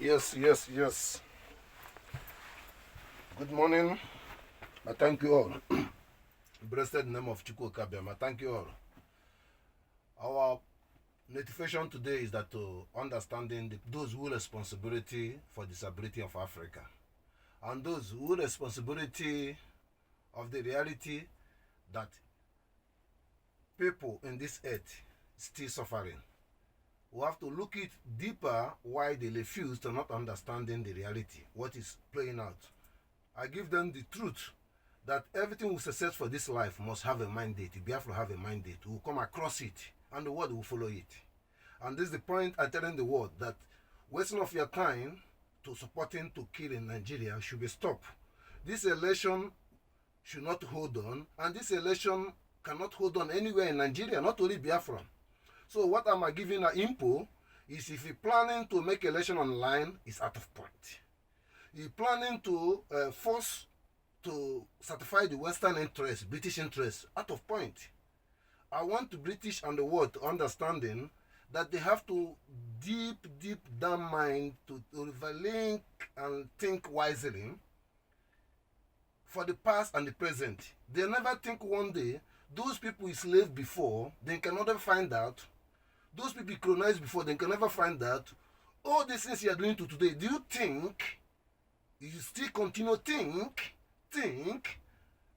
Yes. Good morning. I thank you all. Blessed name of Chuku Okiko Abiama. Thank you all. Our notification today is that to understanding those who responsibility for disability of Africa and those who responsibility of the reality that people in this earth still suffering. We have to look it deeper why they refuse to not understanding the reality, what is playing out. I give them the truth that everything we success for this life must have a mandate. Biafra have a mandate. We will come across it and the world will follow it. And this is the point I'm telling the world, that wasting of your time to supporting to kill in Nigeria should be stopped. This election should not hold on, and this election cannot hold on anywhere in Nigeria, not only Biafra. So what I'm giving an info is, if you're planning to make election online, it's out of point. You're planning to force to certify the Western interest, British interest, out of point. I want the British and the world to understanding that they have to deep down mind to overlink and think wisely for the past and the present. They never think one day those people enslaved before, they can never find out. Those people colonized before, they can never find out. All these things you are doing to today, do you think you still continue think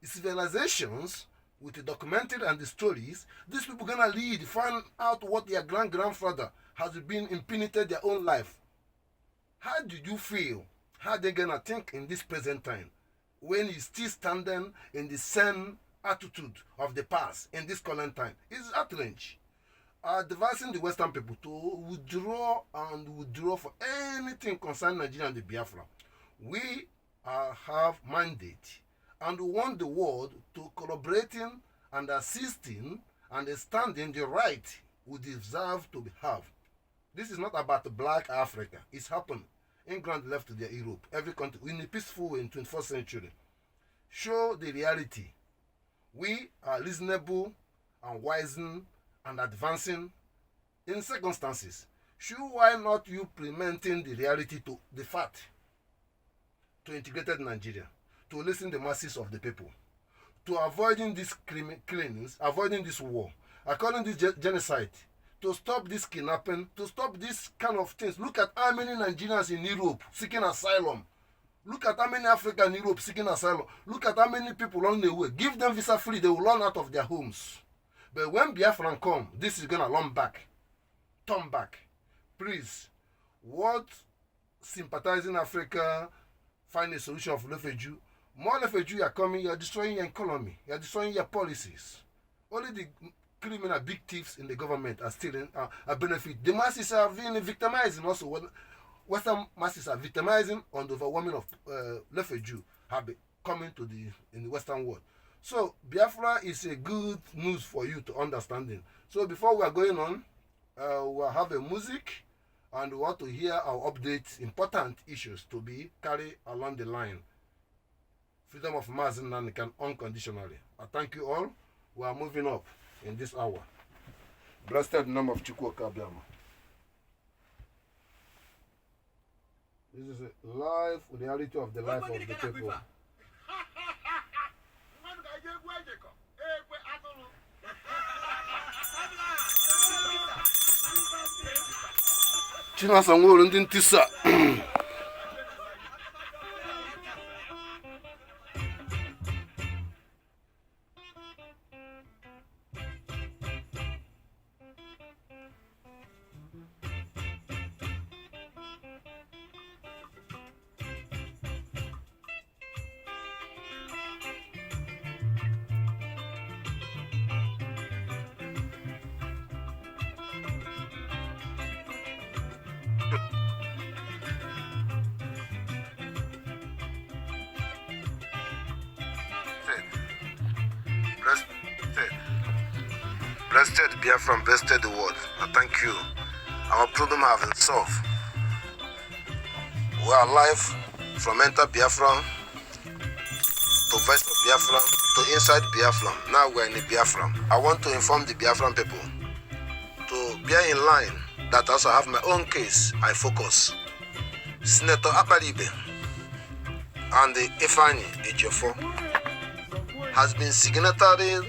civilizations with the documented and the stories, these people gonna lead, find out what their grandfather has been impregnated their own life. How did you feel? How they gonna think in this present time when you still standing in the same attitude of the past in this current time? It's outrage. Advising the Western people to withdraw for anything concerning Nigeria and the Biafra. We have mandate, and we want the world to collaborating and assisting and understanding the right we deserve to have. This is not about black Africa. It's happened. England left to their Europe. Every country in a peaceful way in 21st century. Show the reality. We are reasonable and wising and advancing in circumstances. Sure, why not you implementing the reality to the fact, to integrated Nigeria, to listen to the masses of the people, to avoiding these killings, avoiding this war, according to this genocide, to stop this kidnapping, to stop this kind of things. Look at how many Nigerians in Europe seeking asylum. Look at how many Africans in Europe seeking asylum. Look at how many people on the way. Give them visa free, they will run out of their homes. But when Biafran come, this is going to turn back. Please, what sympathizing Africa, find a solution of refugee. More refugees are coming, you are destroying your economy, you are destroying your policies. Only the criminal big thieves in the government are stealing, are benefit. The masses are being victimizing also. Western masses are victimizing on the overwhelming of refugees have been coming to in the Western world. So Biafra is a good news for you to understanding. So before we are going on, we'll have a music, and we want to hear our updates, important issues to be carried along the line. Freedom of Mazi Nnamdi Kanu unconditionally. I thank you all. We are moving up in this hour. Blessed name of Chuku Okiko Abiama. This is a live reality of the life of the people. Chinasa ngolo ndi ntisa. Blessed Biafran, blessed the world. I thank you. Our problem has been solved. We are live from Enter Biafra to Voice of Biafra to Inside Biafra. Now we are in the Biafra. I want to inform the Biafran people to bear in line that also have my own case. I focus. Senator Ekpar Ibe and the Egiofo has been signatory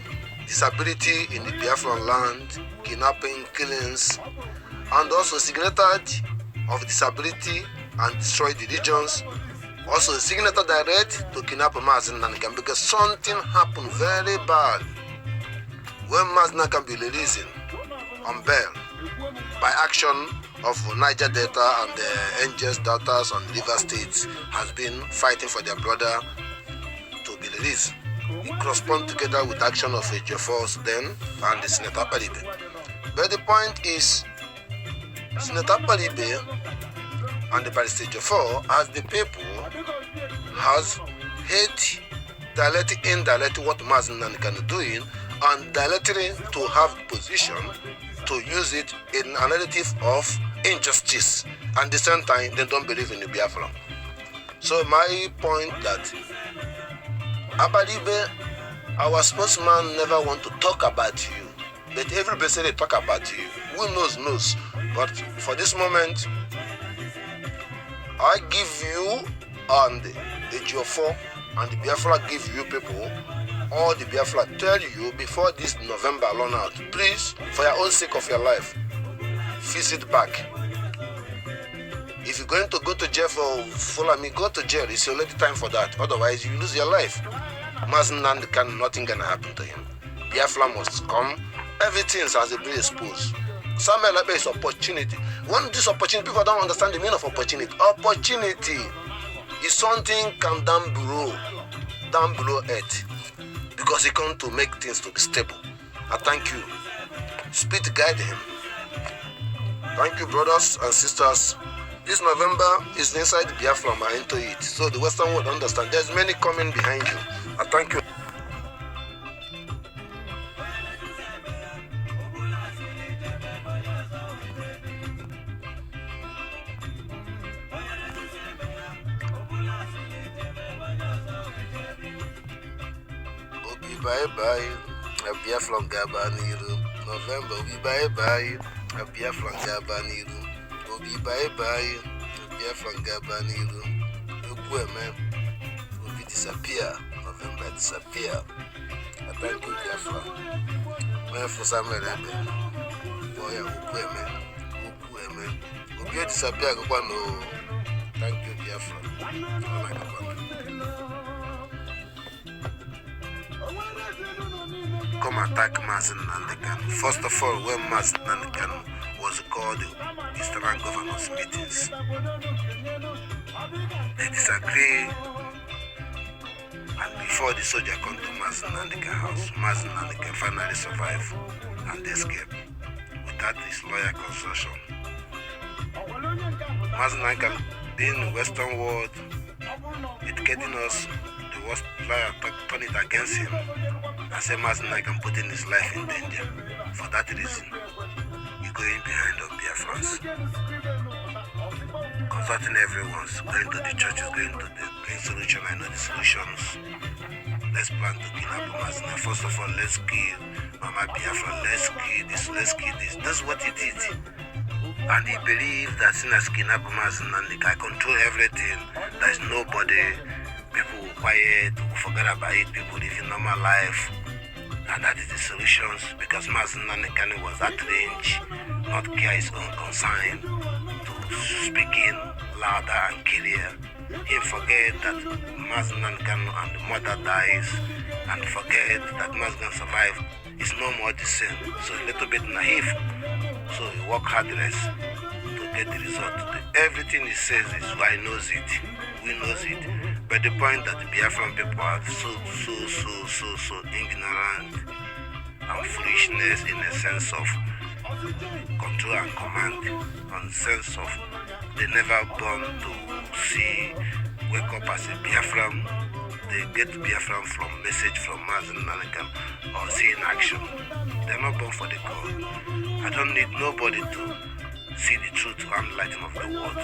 disability in the Biafran land, kidnapping, killings, and also signatory of disability and destroy the regions. Also signatory direct to kidnap Mazi Nnamdi Kanu because something happened very bad when Mazi Nnamdi Kanu be released on bail by action of Niger Delta and the Angels Deltas and River States has been fighting for their brother to be released. It corresponds together with action of Egiofo then and the Senator Ekpar Ibe. But the point is, Senator Ekpar Ibe and the Barrister Egiofo, as the people, has hate directly, indirectly what Mazi Nnamdi Kanu doing, and directly to have the position to use it in a narrative of injustice. And at the same time, they don't believe in the Biafra. So my point that Ekpar Ibe, our spokesman, never want to talk about you. But everybody say they talk about you. Who knows. But for this moment, I give you and the Egiofo and the Biafra give you people, all the Biafra tell you before this November run out, please, for your own sake of your life, visit back. If you're going to go to jail for follow me, go to jail. It's already time for that. Otherwise, you lose your life. Mazi Nnamdi Kanu, nothing gonna happen to him. Biafra must come. Everything has been exposed. Samuel Ekpa is opportunity. When this opportunity, people don't understand the meaning of opportunity. Opportunity is something come down below earth, because he come to make things to be stable. I thank you. Spirit guide him. Thank you, brothers and sisters. This November is inside Biafra and into it. So the Western world understand. There's many coming behind you. I thank you. Bye-bye. Biafran Gabaniru. November. Bye-bye. Biafran Gabaniru. Bye-bye. Biafran Gabaniru. Ukweme. Will disappear. November disappear. I thank you, Biafra. When for Samuel Ekpa. Boy, Ukweme. Ukweme disappear. No. Thank you, Biafra. Come attack Mazi Nnamdi Kanu. First of all, when Mazi Nnamdi Kanu was called the Eastern governors meetings, they disagree, and before the soldier come to Mazi Nnamdi Kanu's house, Mazi Nnamdi Kanu finally survive and escape without his lawyer consultation. Mazi Nnamdi Kanu being in the Western world, educating us, the worst lawyer turn it against him. I say Mazi Nnamdi Kanu putting his life in danger. For that reason, he going behind of Biafrans, consulting everyone, going to the churches, going to the green solution. I know the solutions. Let's plan to kidnap Mazi Nnamdi. First of all, let's kill Mama Biafra. Let's kill this. Let's kill this. That's what he did. And he believed that since I kidnap Mazi Nnamdi, I control everything. There's nobody. People will quiet, will forget about it. People living normal life. And that is the solutions, because Mazi Nnamdi Kanu was at range, not care his own concern, to speaking louder and clear. He forget that Mazi Nnamdi Kanu and the mother dies, and forget that Mazi Nnamdi survive is no more the same. So a little bit naive. So he work hardness to get the result. Everything he says is why he knows it. We knows it. But the point that the Biafran people are so ignorant and foolishness in a sense of control and command, and sense of they never born to see, wake up as a Biafran. They get Biafran from message from Mazi Nnamdi Kanu or seeing action. They're not born for the call. I don't need nobody to see the truth and lighting of the world.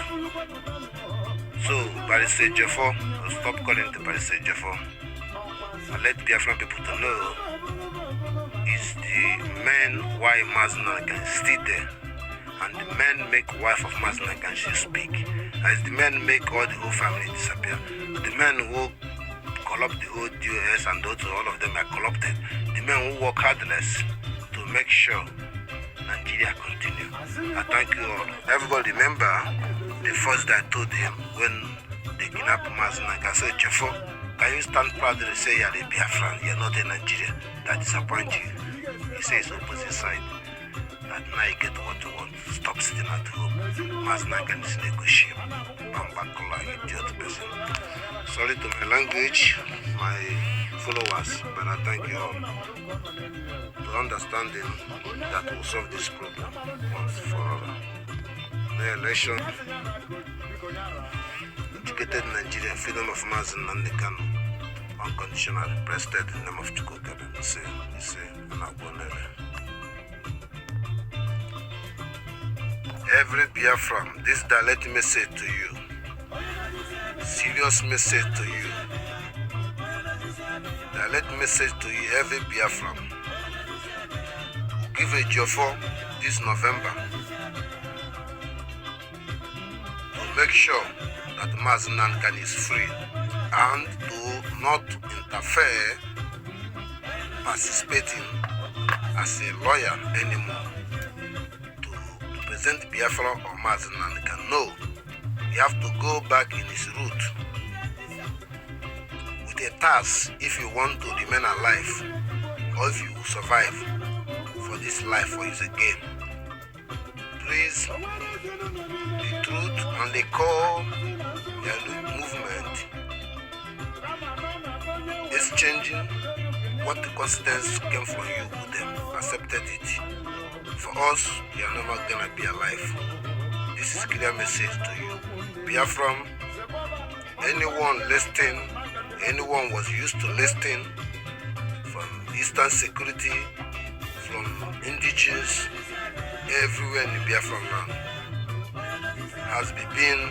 So, Barrister Egiofo, stop calling the Barrister Egiofo. And let Biafran people to know is the men why Mazi Nnamdi Kanu is still there. And the men make wife of Mazi Nnamdi Kanu should speak. as the men make all the whole family disappear. The men who corrupt the whole DOS and those, all of them are corrupted. The men who work hardless to make sure Nigeria continue. I thank you all. Everybody remember the first I told him when they kidnapped Mazi Nnamdi Kanu. I said, Egiofo, can you stand proudly and say you're a Biafran, you're not a Nigerian? That disappoints you. He says opposite side. That now you get what you want. Stop sitting at home. Mazi Nnamdi Kanu is negotiable. Bambakola, idiot person. Sorry to my language, my followers, but I thank you all. To understanding that will solve this problem once for all. The election, educated Nigerian, freedom of Mazi Nnamdi Kanu, unconditionally, prested in the name of Chuku Okiko Abiama. Iseeeee, and Agwonele. Every Biafran, this direct message to you, serious message to you, direct message to you, every Biafran. Give Egiofo this November to make sure that Mazi Nnamdi Kanu is free and to not interfere participating as a lawyer anymore to represent Biafra or Mazi Nnamdi Kanu. No, you have to go back in his route with a task if you want to remain alive or if you will survive for this life for his again. Please, the truth and the core movement is changing. What the consequence came from you, them accepted it. For us, you are never gonna be alive. This is clear message to you. Biafran, anyone listening, anyone was used to listening from Eastern Security, from indigenous, everywhere in the Biafran land, has been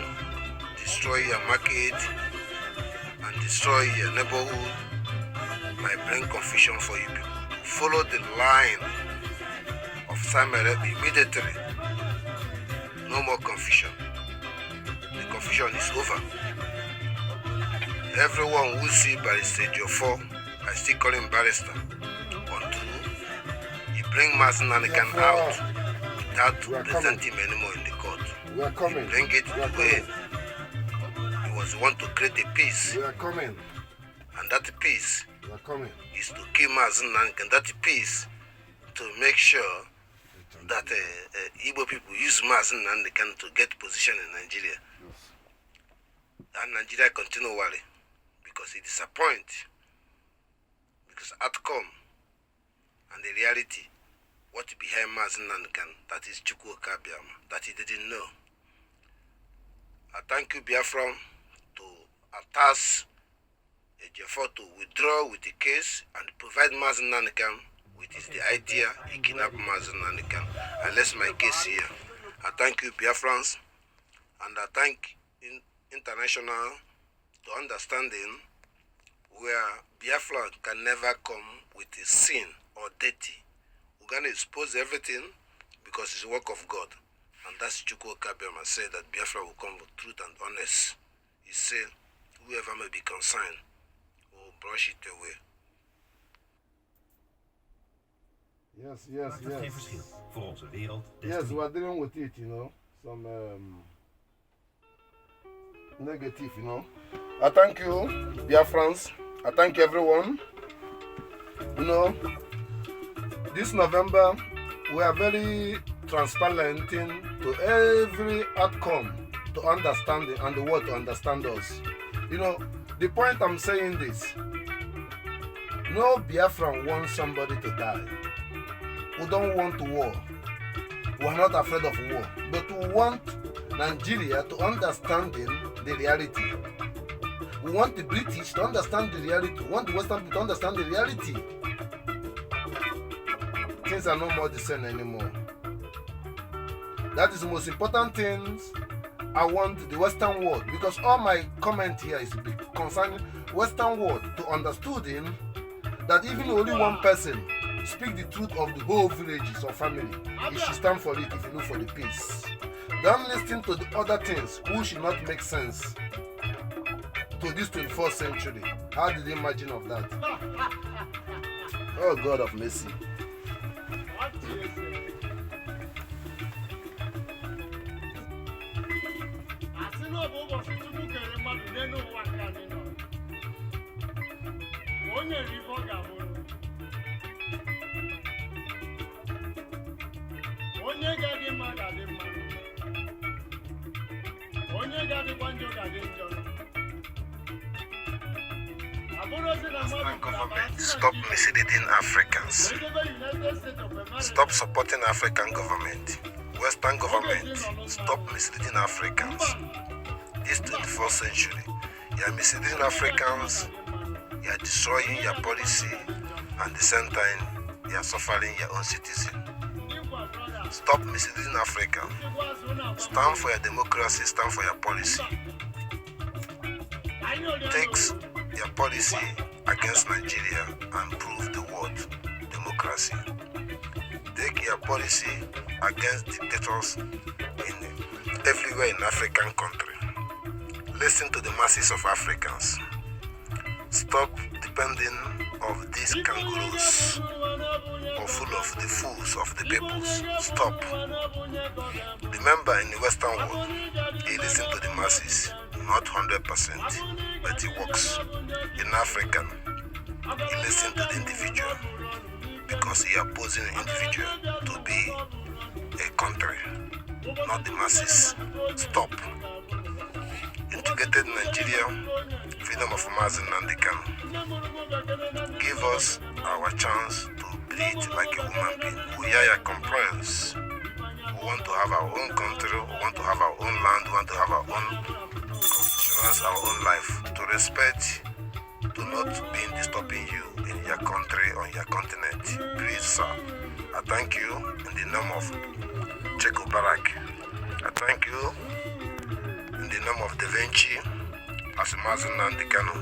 destroy your market and destroy your neighborhood by bringing confusion for you people. Follow the line of Simon Ekpa immediately. No more confusion. The confusion is over. Everyone who see Barrister Egiofo, I still call him Barrister, until he bring Mazi Nnamdi Kanu out without presenting him anymore in the court. We are coming. He bring it where he was want to create a peace. We are coming. And that peace is to kill Mazi Nnamdi Kanu. That peace to make sure that Igbo people use Mazi Nnamdi Kanu to get position in Nigeria. Yes. And Nigeria continue worry because it disappoints. Because outcome and the reality, what behind Mazi Nnamdi Kanu, that is Chuku Okiko Abiama, that he didn't know. I thank you, Biafran, to attach Egiofo to withdraw with the case and provide Mazi Nnamdi Kanu with the idea he kidnapped Mazi Nnamdi Kanu. I rest my case here. I thank you, Biafrans, and I thank international to understanding where Biafra can never come with a sin or dirty. We're going to expose everything because it's the work of God. And that's Chuku Okiko Abiama said that Biafra will come with truth and honest. He said, whoever may be concerned will brush it away. Yes. Geen verschil voor onze wereld. Yes, we are dealing with it, some negative, I thank you, Biafrans. I thank everyone. This November, we are very transparent to every outcome to understand it and the world to understand us. The point I'm saying this, no Biafran wants somebody to die. We don't want war. We are not afraid of war. But we want Nigeria to understand the reality. We want the British to understand the reality. We want the Western people to understand the reality. Things are no more the same anymore. That is the most important things I want the Western world, because all my comment here is concerning Western world to understand that even only one person speak the truth of the whole villages or family, it should stand for it if you look for the peace. Don't listen to the other things which should not make sense to this 21st century. How did you imagine of that? Oh God of mercy. Government, stop misleading Africans. Stop supporting African government. Western government, stop misleading Africans. This 21st century, you are misleading Africans, you are destroying your policy, and at the same time, you are suffering your own citizens. Stop misleading Africans. Stand for your democracy, stand for your policy. Take your policy against Nigeria and prove the word democracy. Take your policy against dictators everywhere in African country. Listen to the masses of Africans. Stop depending on these kangaroos or full of the fools of the peoples. Stop. Remember, in the Western world, he listens to the masses, not 100%, but he works. In Africa, he listens to the individual because he opposes the individual to be a country, not the masses. Stop. Integrated Nigeria, freedom of Mazi Nnamdi Kanu. Give us our chance to breathe like a woman being. We are your complaints. We want to have our own country, we want to have our own land, we want to have our own constitutions, our own life. To respect, to not being disturbing you in your country, on your continent. Please, sir, I thank you in the name of Chuku Okiko. I thank you in the name of Da Vinci, as Mazi Nnamdi Kanu.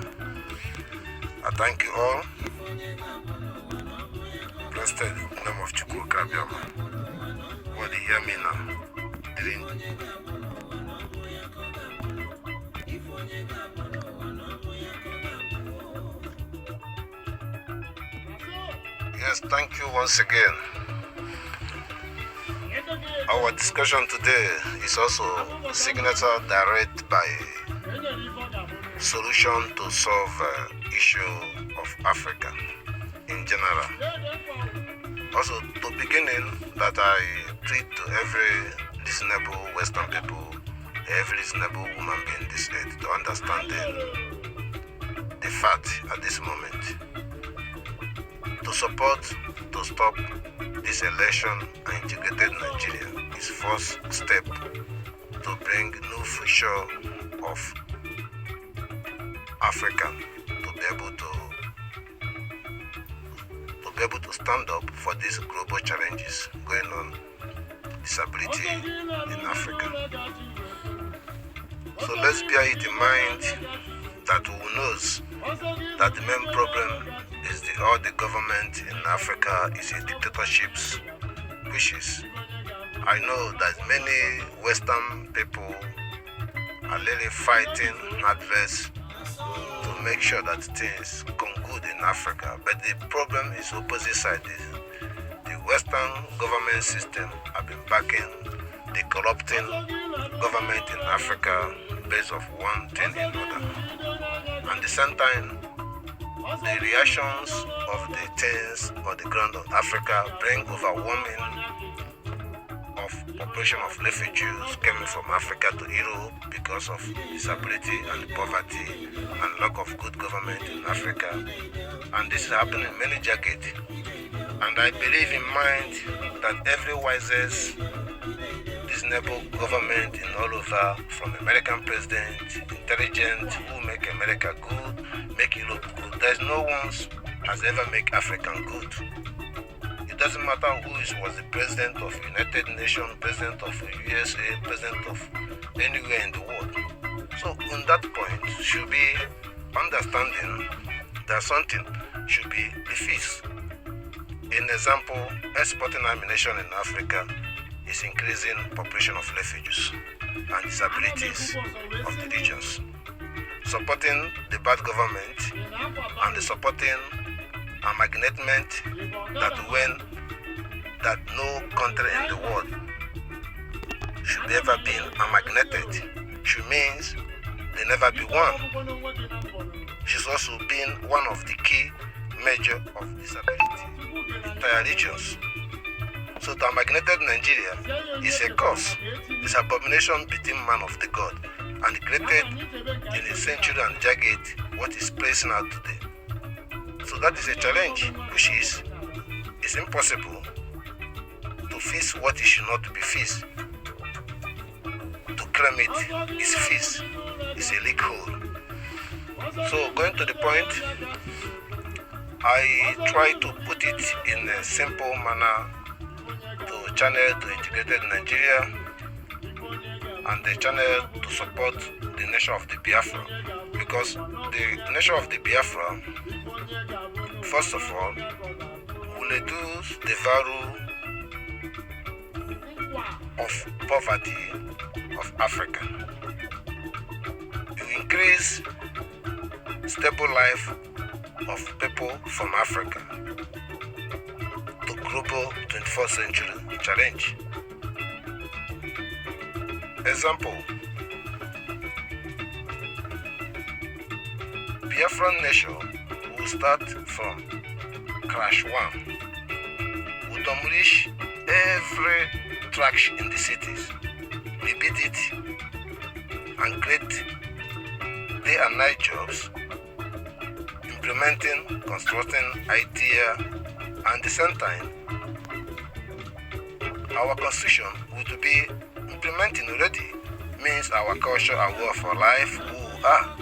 I thank you all. Blessed in the name of Chuku Okiko Abiama. What do you hear me now? Yes, thank you once again. Our discussion today is also signature direct by solution to solve issue of Africa in general. Also, to beginning, that I plead to every reasonable Western people, every reasonable woman being this earth to understand the fact at this moment. To support, to stop this election and integrated Nigeria is first step to bring new future of Africa to be able to stand up for these global challenges going on, disability in Africa. So let's bear it in mind that who knows that the main problem is all the government in Africa is a dictatorships, which is, I know that many Western people are really fighting adverse to make sure that things come good in Africa. But the problem is opposite side. The Western government system have been backing the corrupting government in Africa based on one thing or another. And at the same time, the reactions of the things on the ground of Africa bring overwhelming of population of refugees coming from Africa to Europe because of disability and poverty and lack of good government in Africa. And this is happening in many decades. And I believe in mind that every wisest reasonable government in all over, from American president, intelligent, who make America good, make Europe good. There's no one has ever make Africa good. It doesn't matter who was the president of United Nations, president of USA, president of anywhere in the world. So on that point, should be understanding that something should be refused. An example, exporting ammunition in Africa is increasing population of refugees and disabilities of the regions, supporting the bad government and supporting amalgamation that no country in the world should ever be amalgamated. She means they never be one. She's also been one of the key measure of disability in entire regions. So to amalgamated Nigeria is a curse, it's an abomination between man of the God, and created in a century and jagged what is placing out today. So that is a challenge, which is it's impossible to fix what it should not be fixed. To claim it is fixed, it's a leak hole. So going to the point, I try to put it in a simple manner to channel to integrated Nigeria and the channel to support the nation of the Biafra, because the nation of the Biafra, first of all, will reduce the value of poverty of Africa. It will increase stable life of people from Africa to global 21st century challenge. Example, Biafran nation will start from crash 1, will demolish every trash in the cities, rebuild it, and create day and night jobs, implementing, constructing idea, and at the same time, our constitution would be implementing already, means our culture and way of our life, who are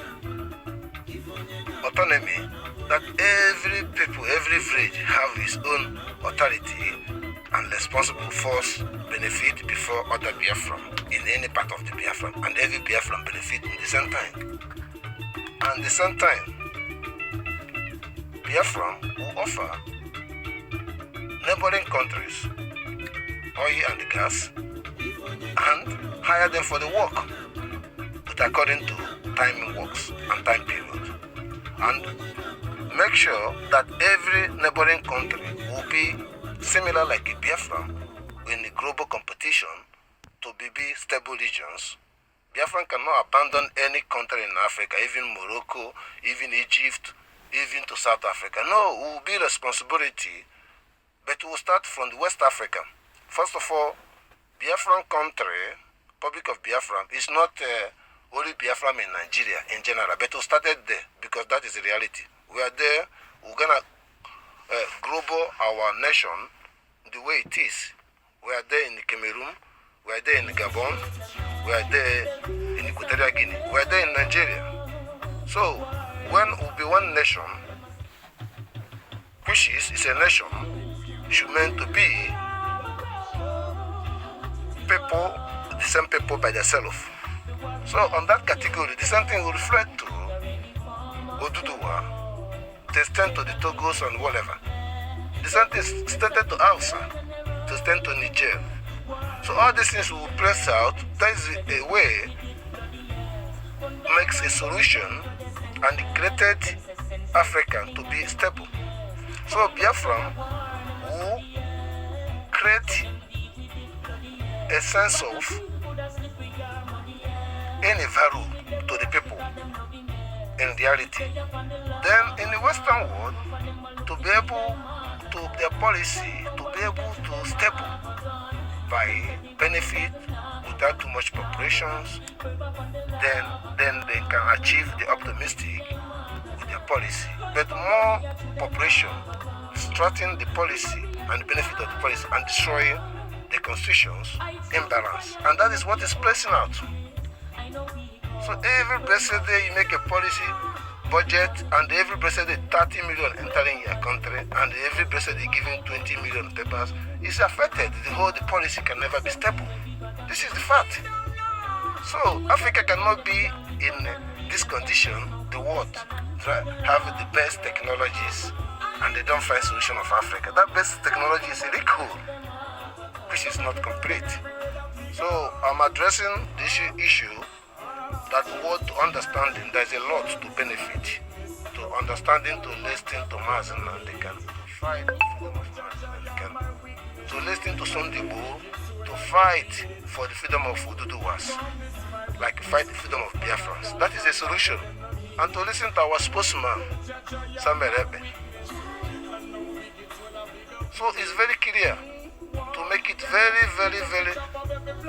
autonomy, that every people, every village have its own authority and responsible force benefit before other Biafran in any part of the Biafran, and every Biafran benefit in the same time. And at the same time, Biafran will offer neighboring countries oil and gas and hire them for the work, but according to time works and time period, and make sure that every neighboring country will be similar like a Biafran in the global competition to be stable regions. Biafran cannot abandon any country in Africa, even Morocco, even Egypt, even to South Africa. No, it will be responsibility, but we will start from the West Africa. First of all, Biafran country, Republic of Biafra, is not only Biafran in Nigeria in general, but we started there because that is the reality. We are there, we're going to global our nation the way it is. We are there in the Cameroon, we are there in Gabon, we are there in Equatorial Guinea, we are there in Nigeria. So, when we'll be one nation, which is a nation, should meant to be people, the same people by themselves. So on that category, the same thing will reflect to Oduduwa, to extend to the Togos and whatever. The same thing extended to Hausa, to extend to Niger. So all these things will press out. That is a way, makes a solution and created Africa to be stable. So Biafra will create a sense of any value to the people in reality. Then in the Western world, to be able to their policy, to be able to stable by benefit without too much populations, then they can achieve the optimistic with their policy. But more population, distorting the policy and the benefit of the policy and destroying the constitution's imbalance. And that is what is placing out. So every blessed day you make a policy budget, and every blessed day 30 million entering your country, and every blessed day giving 20 million papers, is affected. The policy can never be stable. This is the fact. So Africa cannot be in this condition. The world have the best technologies, and they don't find solution of Africa. That best technology is illegal. which is not complete. So I'm addressing this issue that what to understanding, there's a lot to benefit. To understanding, to listening to Mazi Nnamdi Kanu, to fight for the freedom of Mazi Nnamdi Kanu, to listening to Sundibo, to fight for the freedom of Ududuwas, like fight the freedom of Biafrans. That is a solution. And to listen to our spokesman, Simon Ekpa. So it's very clear to make it very, very, very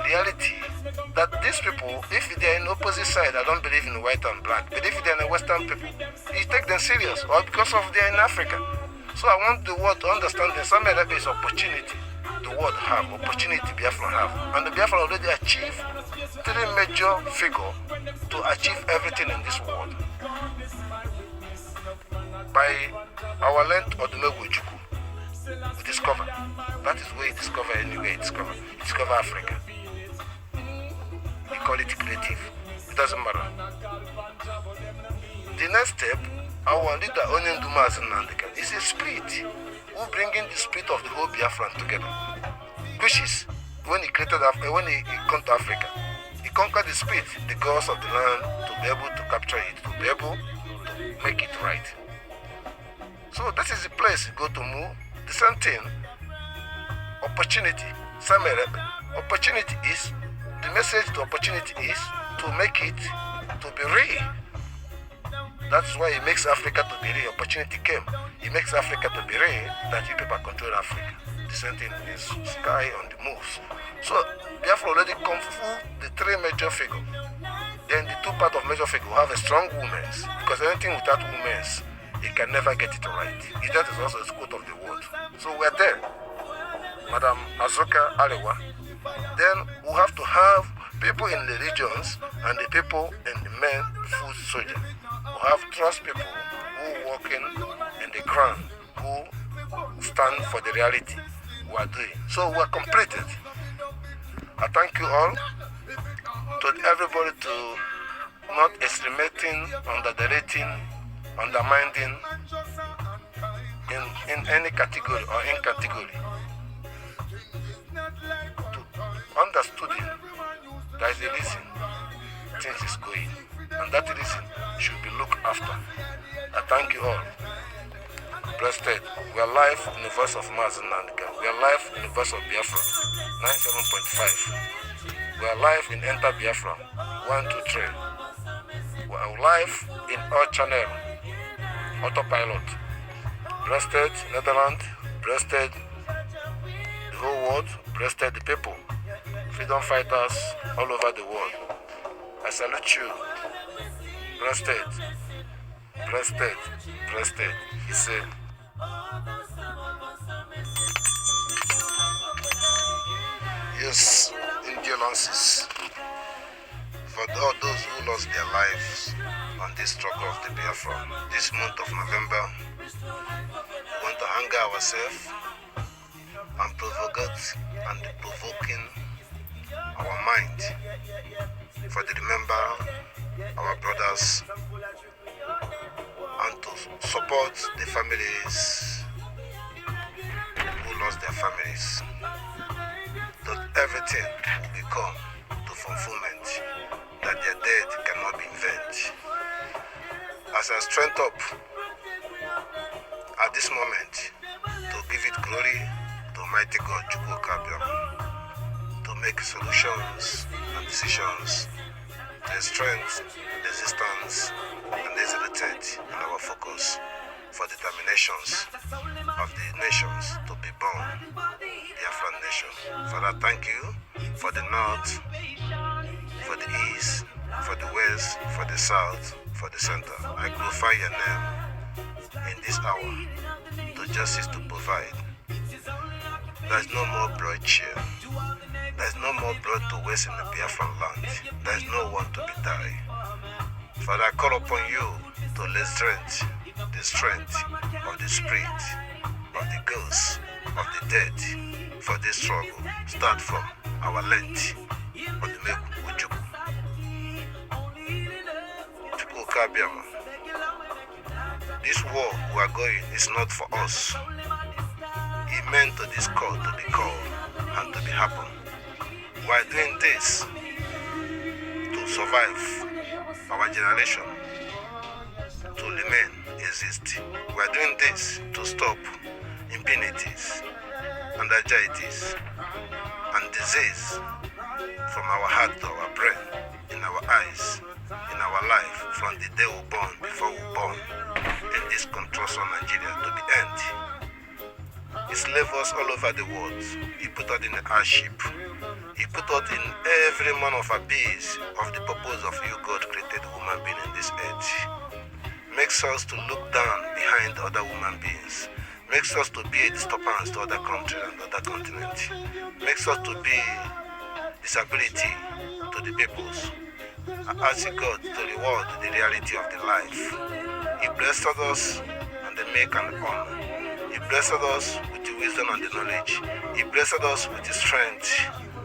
reality that these people, if they are in opposite side, I don't believe in white and black, but if they are in Western people, you take them serious, or because of they are in Africa. So I want the world to understand that Simon Ekpa is opportunity. The world have opportunity Biafra have, and the Biafra already achieved three major figures to achieve everything in this world. By our length or the Chuku, we discover. That is where you discover anywhere you discover. You discover Africa. We call it creative. It doesn't matter. The next step, our leader Onyindu Mazi Nnamdi Kanu is a spirit who bringing the spirit of the whole Biafran together. Which is when he created when he come to Africa, he conquered the spirit, the gods of the land, to be able to capture it, to be able to make it right. So that is the place you go to move. The same thing, opportunity, Simon Ekpa. Opportunity is, the message to opportunity is to make it to be real. That's why he makes Africa to be real. Opportunity came. He makes Africa to be real, that you people control Africa. The same thing is sky on the moves. So Biafra already come through the three major figures. Then the two part of major figure have a strong women, because anything without women, you can never get it right. That is also the quote of the world. So we're there. Madam Azuka Alewa. Then we have to have people in the regions and the people in the main food soldier. We have trust people who working in the ground, who stand for the reality we are doing. So we are completed. I thank you all, to everybody to not estimating, underrating, undermining in any category or in category. To understanding, there is a reason things is going, and that reason should be looked after. I thank you all. Blessed. We are live in the voice of Mazi Nnamdi Kanu. We are live in the voice of Biafra 97.5. We are live in Enter Biafra 123. We are live in our channel Autopilot. Blessed Netherlands, blessed the whole world, blessed the people, freedom fighters all over the world. I salute you. Blessed, blessed, blessed. Iseeeee. Yes, injustices for all those who lost their lives on this struggle of the Biafran. This month of November, we want to anger ourselves and provoking our mind for the remember our brothers and to support the families who lost their families. That everything will become to fulfillment, that their death cannot be in vain. As I strength up at this moment to give it glory to Almighty God, Chuku Okiko Abiama, to make solutions and decisions, the strength, resistance, and exalted in our focus for determinations of the nations to be born, Biafran nation. Father, thank you for the north, for the east, for the west, for the south, for the center. I glorify your name in this hour to justice to provide. There is no more bloodshed. There is no more blood to waste in the Biafran land. There is no one to be died. Father, I call upon you to lay strength, the strength of the spirit, of the ghosts, of the dead, for this struggle. Start from our length of the Meku Chuku Okiko Abiama. This war we are going is not for us. He meant to this call to be called. and to be happen. We are doing this to survive our generation, to remain exist. We are doing this to stop impunities and anxieties and disease from our heart to our brain, in our eyes, in our life, from the day we born, before we born, in this control Nigeria to be end. He slaved us all over the world. He put us in hardship. He put us in every man of abyss of the purpose of you God created human being in this earth. Makes us to look down behind other human beings. Makes us to be a disturbance to other countries and other continents. Makes us to be disability to the peoples. I ask God to reward the reality of the life. He blessed us and the make and the honor. He blessed us with the wisdom and the knowledge. He blessed us with the strength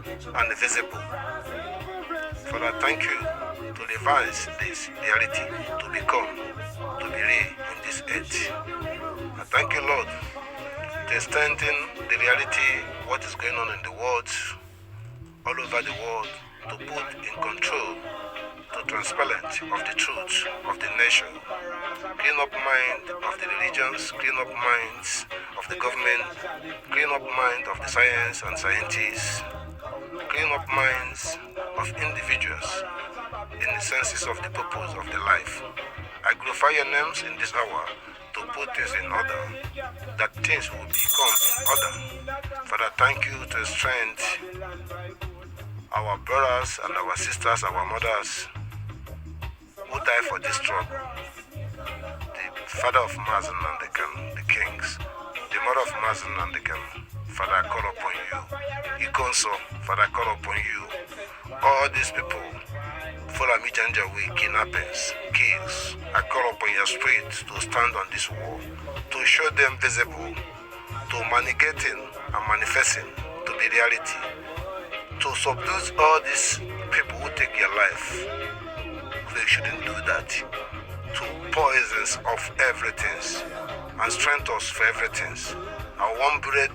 and the visible. Father, thank you to revise this reality to become, to be real in this earth. I thank you, Lord, to strengthen the reality, what is going on in the world, all over the world, to put in control, to transparent of the truth of the nation, clean up mind of the religions, clean up minds of the government, clean up mind of the science and scientists, clean up minds of individuals in the senses of the purpose of the life. I glorify your names in this hour to put things in order, that things will become in order. Father, thank you to strengthen our brothers and our sisters, our mothers who died for this struggle. The father of Mazi Nnamdi Kanu, the kings, the mother of Mazi Nnamdi Kanu. Father, I call upon you. Ikonso, Father, I call upon you. All these people, follow me, Janjaweed, kidnappings, kills. I call upon your spirit to stand on this wall, to show them visible, to manifesting and manifesting to be reality, to subdue all these people who take your life. They shouldn't do that. To poisons of everything and strength us for everything. And one bread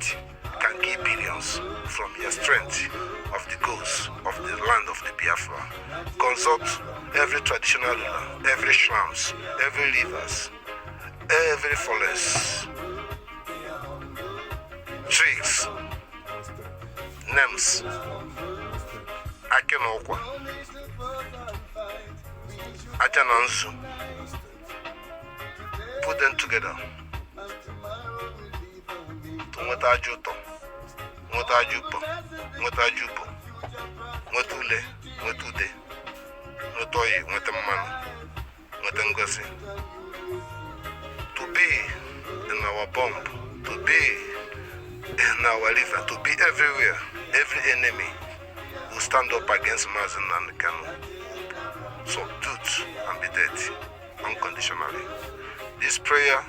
can give billions from your strength of the ghosts of the land of the Biafra. Consult every traditional ruler, every shrams, every rivers, every forest, tricks, names, Akenokwa, Ajanansu. Put them together. Nweta ajuto, nweta ajupo, nweta ajupo, nweta ule, nweta ude, nweta oyi, nweta mmanu, nweta ngozi. To be in our bomb, to be in our river, to be everywhere, every enemy will stand up against Mazi Nnamdi Kanu, subdue and be dead unconditionally. This prayer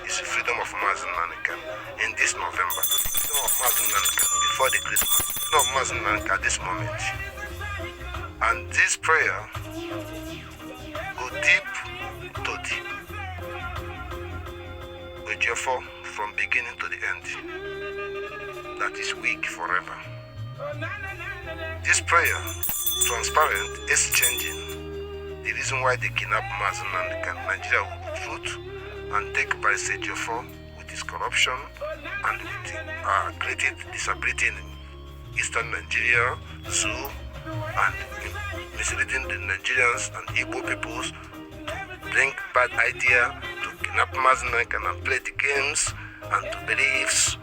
is freedom of Mazi Nnamdi Kanu in this November. Freedom of Mazi Nnamdi Kanu before the Christmas. Freedom of Mazi Nnamdi Kanu at this moment. And this prayer go deep to deep. Egiofo from beginning to the end. That is weak forever. This prayer, transparent, is changing. The reason why they kidnap Mazi Nnamdi Kanu, Nigeria will truth and take by Egiofo with his corruption and with created disability in eastern Nigeria, zoo, and misleading the Nigerians and Igbo peoples to bring bad idea, to kidnap Mazi Nnamdi Kanu and play the games and to beliefs,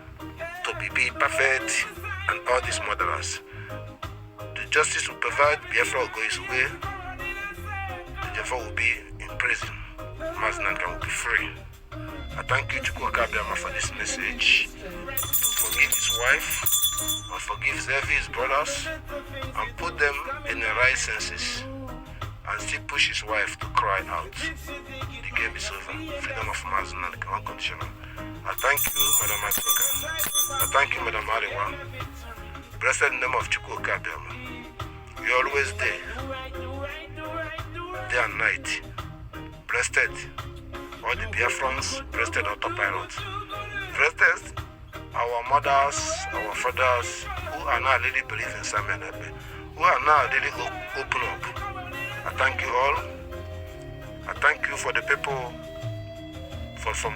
to be perfect, and all these murderers. The justice will provide, Biafra will go his way, Egiofo will be in prison. Mazi Nnamdi Kanu will be free. I thank you, Chuku Okiko Abiama, for this message. To forgive his wife, and forgive his brothers, and put them in the right senses, and still push his wife to cry out. The game is over. Freedom of Mazi Nnamdi Kanu, unconditional. I thank you, Madam Africa. I thank you, Madam Ariwa. Blessed name of Chuku Okiko Abiama. You're always there, day and night. Blessed all the Biafrans, blessed autopilot. Blessed our mothers, our fathers who are now really believe in Simon Ekpa, who are now really open up. I thank you all. I thank you for the people from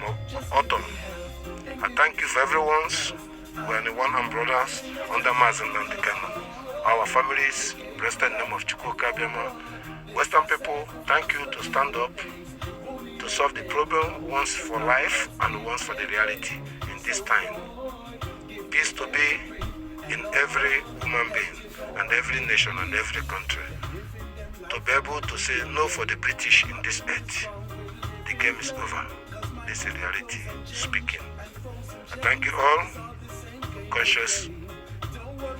Autumn. I thank you for everyone's. We are the one and brothers under Mazi Nnamdi Kanu. Our families, blessed in the name of Chuku Okiko Abiama. Western people, thank you to stand up to solve the problem once for life and once for the reality in this time. Peace to be in every human being and every nation and every country. To be able to say no for the British in this earth. The game is over. This is reality speaking. I thank you all, conscious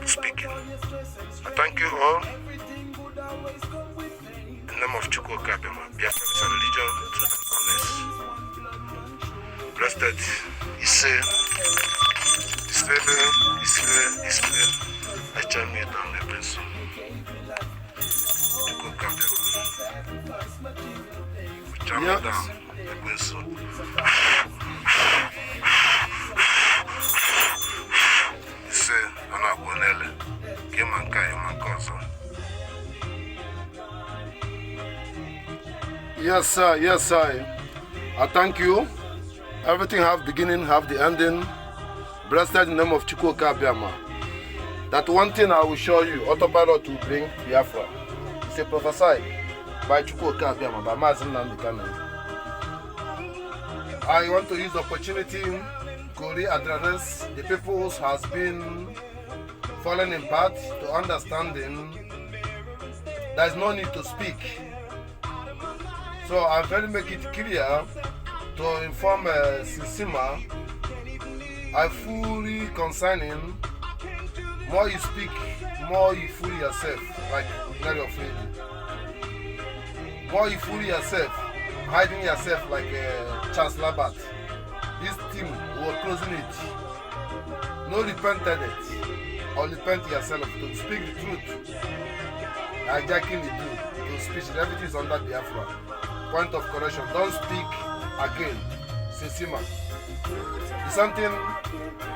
speaking. I thank you all. In the name of Chuku Okiko Abiama, Biafran is a religion, truth and honest. Blessed Iseeeee, acame down the prince. Chuku Okiko Abiama. Acame down the prince. Yes, sir. Yes, sir. I thank you. Everything have beginning, have the ending. Blessed in the name of Chuku Okiko Abiama. That one thing I will show you, autopilot to bring Biafra. It's a prophesy by Chuku Okiko Abiama, by Mazi Nnamdi Kanu. I want to use the opportunity to readdress the people who has been falling in part to understanding there is no need to speak. So I'm going to make it clear to inform Sisima, I fully concerning more you speak, more you fool yourself, like Mary of Lady. More you fool yourself, hiding yourself like Charles Labat. This team were closing it. No repented it, or repent yourself to speak the truth. Hijacking the truth, to speak, everything is under Biafra. Point of correction, don't speak again. Sisima. It's something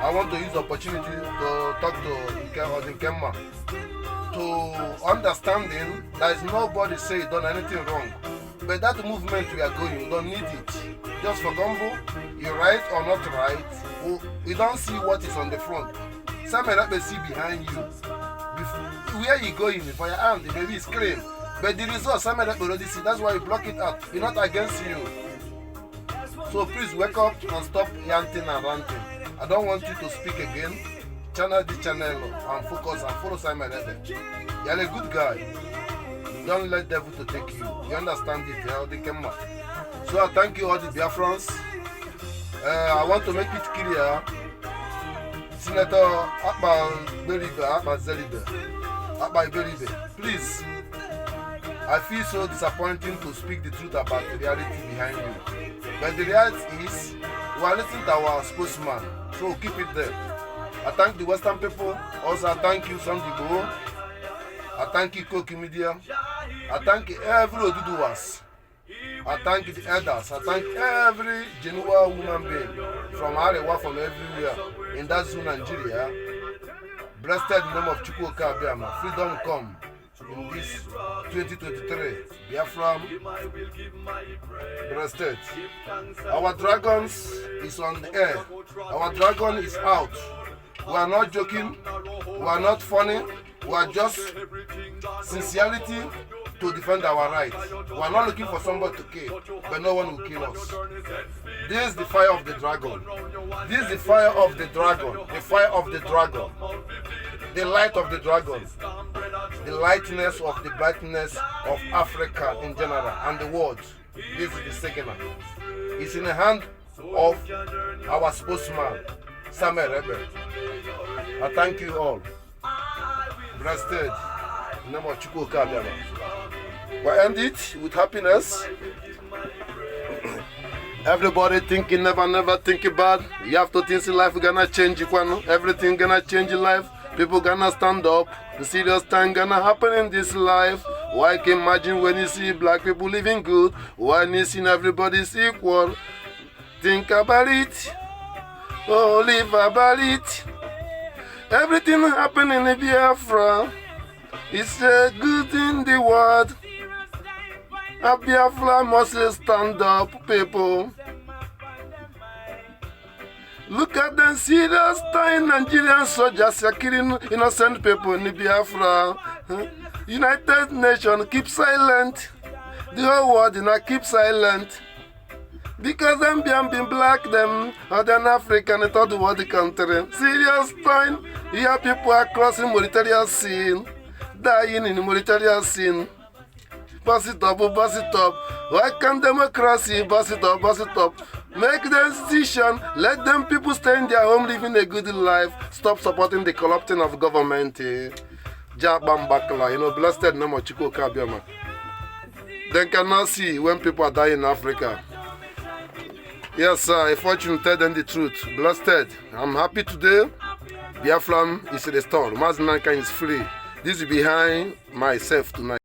I want to use the opportunity to talk to Nkemma. To understanding there is nobody say you done anything wrong. But that movement we are going, you don't need it. Just for gumbo, you right or not right, we don't see what is on the front. Simon Ekpa see behind you. Where you going for your hand, the baby is clean. But the result, Simon Ekpa already see. That's why you block it out. We're not against you. So please wake up and stop yanting and ranting. I don't want you to speak again. Channel the channel and focus and follow Simon Ekpa. You're a good guy. Don't let devil to take you. You understand it? So I thank you all the Biafrans. I want to make it clear. Senator Ekpar Ibe, please. I feel so disappointing to speak the truth about the reality behind you. But the reality is, we are listening to our spokesman, so keep it there. I thank the Western people. Also, I thank you, Tunugu. I thank you, Koki Media. I thank every Oduduwas. I thank the elders. I thank every genuine human being from Arewa, from everywhere in that zone, Nigeria. Blessed in the name of Chuku Okiko Abiama. Freedom come in this 2023. Biafran, blessed. Our dragons is on the air. Our dragon is out. We are not joking. We are not funny. We are just sincerity to defend our rights. We are not looking for somebody to kill, but no one will kill us. This is the fire of the dragon. This is the fire of the dragon. The fire of the dragon. The light of the dragon. The lightness of the brightness of Africa in general and the world. This is the signal. It's in the hand of our spokesman, Simon Ekpa. I thank you all. Blessed in the name of Chuku Okiko Abiama. We end it with happiness. Everybody thinking never think bad. You have to think in life gonna change. Everything gonna change in life. People gonna stand up. The serious time gonna happen in this life. Why can you imagine when you see black people living good? Why you see everybody's equal? Think about it. Oh, live about it. Everything happening in Biafra is a good in the world. A Biafra must stand up, people. Look at them serious time Nigerian soldiers are killing innocent people in Biafra. United Nations keep silent. The whole world keep silent. Because them being black, them other African and third world country. Serious time. Here people are crossing military scene, dying in military scene. Bust it up, bust it up. Why can't democracy bust it up, bust it up? Make the decision. Let them people stay in their home living a good life. Stop supporting the corrupting of government. Jabambakla, blessed name of Chuku Okiko Abiama. They cannot see when people are dying in Africa. Yes, sir, a fortune tell them the truth. Blessed. I'm happy today. Biafran is restored. Mazi Nnamdi Kanu is free. This is behind myself tonight.